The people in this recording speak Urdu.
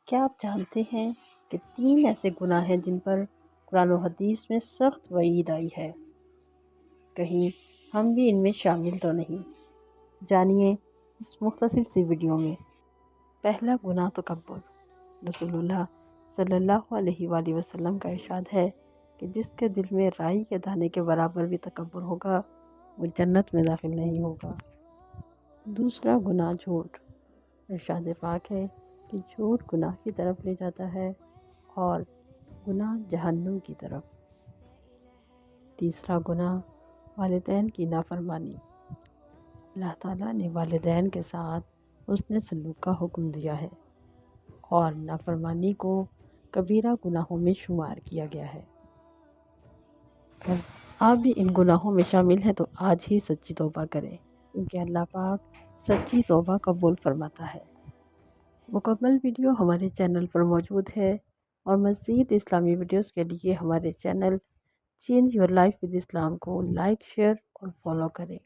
کیا آپ جانتے ہیں کہ 3 ایسے گناہ ہیں جن پر قرآن و حدیث میں سخت وعید آئی ہے؟ کہیں ہم بھی ان میں شامل تو نہیں؟ جانیے اس مختصر سی ویڈیو میں۔ پہلا گناہ تکبر۔ رسول اللہ صلی اللہ علیہ وآلہ وسلم کا ارشاد ہے کہ جس کے دل میں رائی کے دانے کے برابر بھی تکبر ہوگا وہ جنت میں داخل نہیں ہوگا۔ دوسرا گناہ جھوٹ۔ ارشاد پاک ہے کہ جھوٹ گناہ کی طرف لے جاتا ہے اور گناہ جہنم کی طرف۔ تیسرا گناہ والدین کی نافرمانی۔ اللہ تعالیٰ نے والدین کے ساتھ حسن سلوک کا حکم دیا ہے اور نافرمانی کو کبیرہ گناہوں میں شمار کیا گیا ہے۔ اگر آپ بھی ان گناہوں میں شامل ہیں تو آج ہی سچی توبہ کریں، کیونکہ اللہ پاک سچی توبہ قبول فرماتا ہے۔ مکمل ویڈیو ہمارے چینل پر موجود ہے اور مزید اسلامی ویڈیوز کے لیے ہمارے channel change your life with Islam کو لائک، شیئر اور فالو کریں۔